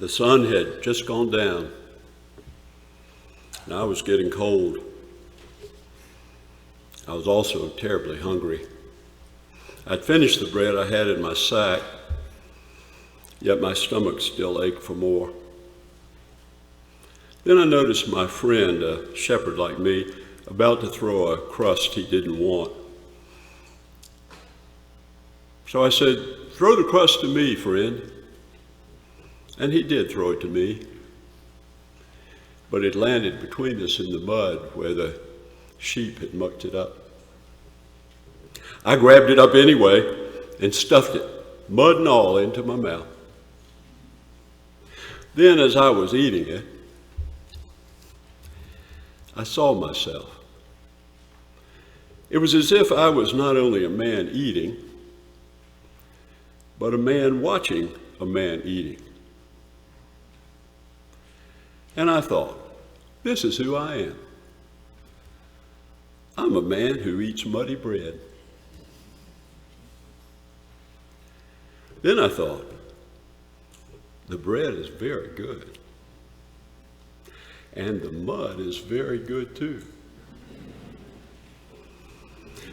The sun had just gone down, and I was getting cold. I was also terribly hungry. I'd finished the bread I had in my sack, yet my stomach still ached for more. Then I noticed my friend, a shepherd like me, about to throw a crust he didn't want. So I said, "Throw the crust to me, friend." And he did throw it to me, but it landed between us in the mud where the sheep had mucked it up. I grabbed it up anyway and stuffed it, mud and all, into my mouth. Then as I was eating it, I saw myself. It was as if I was not only a man eating, but a man watching a man eating. And I thought, this is who I am. I'm a man who eats muddy bread. Then I thought, the bread is very good. And the mud is very good too.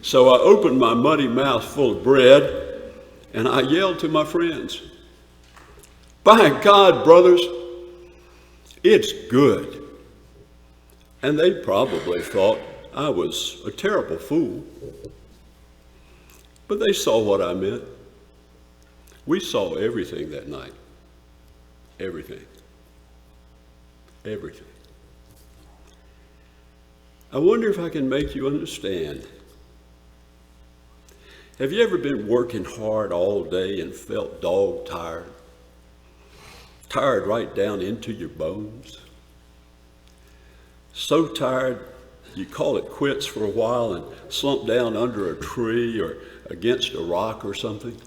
So I opened my muddy mouth full of bread and I yelled to my friends, "By God, brothers, it's good." And they probably thought I was a terrible fool. But they saw what I meant. We saw everything that night. Everything. Everything. I wonder if I can make you understand. Have you ever been working hard all day and felt dog tired? Tired right down into your bones? So tired you call it quits for a while and slump down under a tree or against a rock or something,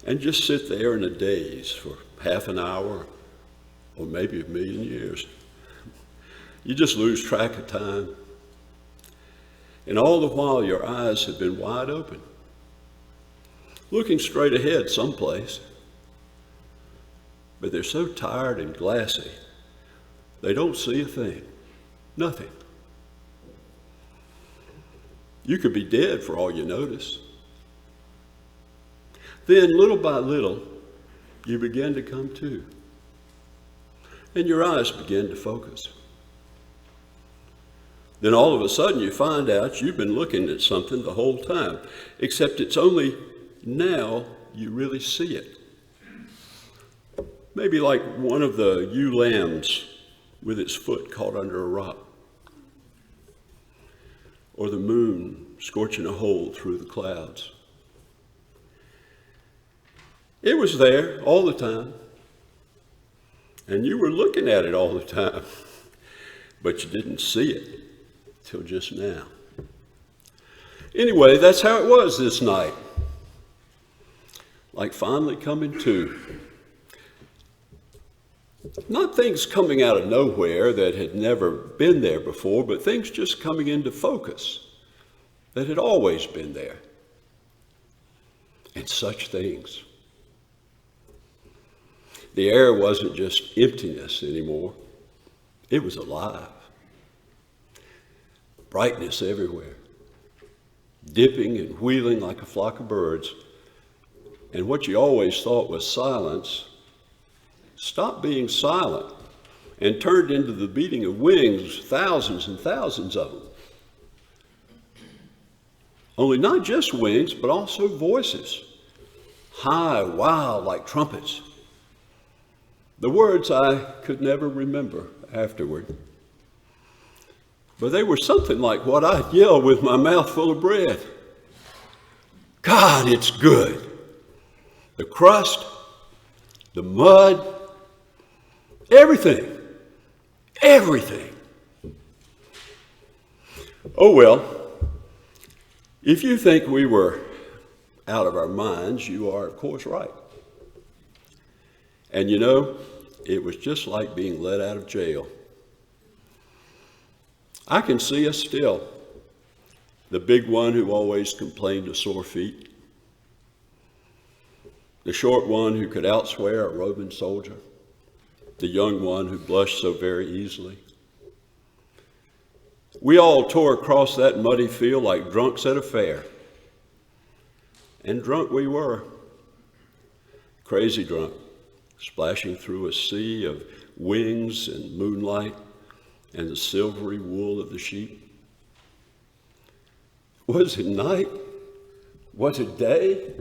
and just sit there in a daze for half an hour or maybe a million years. You just lose track of time. And all the while your eyes have been wide open, looking straight ahead someplace. But they're so tired and glassy, they don't see a thing, nothing. You could be dead for all you notice. Then little by little, you begin to come to, and your eyes begin to focus. Then all of a sudden you find out you've been looking at something the whole time, except it's only now you really see it. Maybe like one of the ewe lambs with its foot caught under a rock, or the moon scorching a hole through the clouds. It was there all the time, and you were looking at it all the time, but you didn't see it till just now. Anyway, that's how it was this night. Like finally coming to. Not things coming out of nowhere that had never been there before, but things just coming into focus that had always been there. And such things. The air wasn't just emptiness anymore. It was alive. Brightness everywhere, dipping and wheeling like a flock of birds. And what you always thought was silence stopped being silent and turned into the beating of wings, thousands and thousands of them. Only not just wings, but also voices, high, wild like trumpets. The words I could never remember afterward. But they were something like what I'd yell with my mouth full of bread. God, it's good. The crust, the mud, everything, everything. Oh well, if you think we were out of our minds, you are of course right. And you know, it was just like being let out of jail. I can see us still, the big one who always complained of sore feet. the short one who could outswear a Roman soldier, the young one who blushed so very easily. We all tore across that muddy field like drunks at a fair. And drunk we were, crazy drunk, splashing through a sea of wings and moonlight and the silvery wool of the sheep. Was it night? Was it day?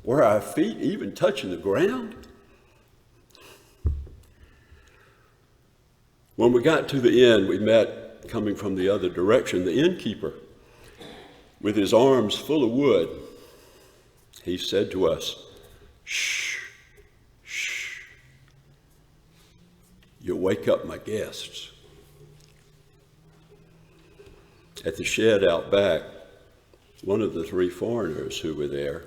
Were our feet even touching the ground? When we got to the inn, we met, coming from the other direction, the innkeeper with his arms full of wood. He said to us, "Shh, shh, you'll wake up my guests." At the shed out back, one of the three foreigners who were there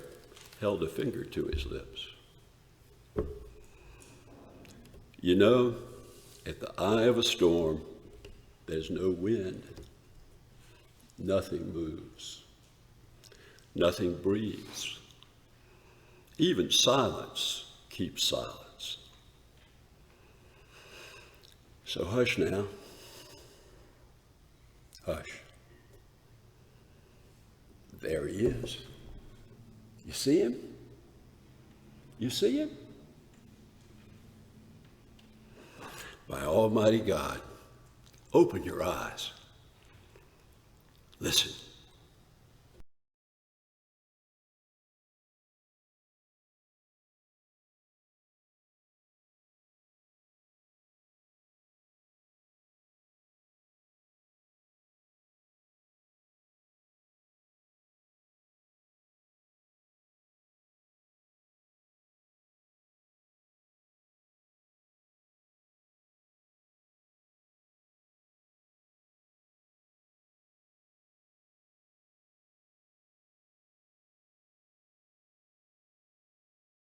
held a finger to his lips. You know, at the eye of a storm, there's no wind. Nothing moves. Nothing breathes. Even silence keeps silence. So hush now. Hush. There he is. You see him? You see him? By Almighty God, open your eyes. Listen.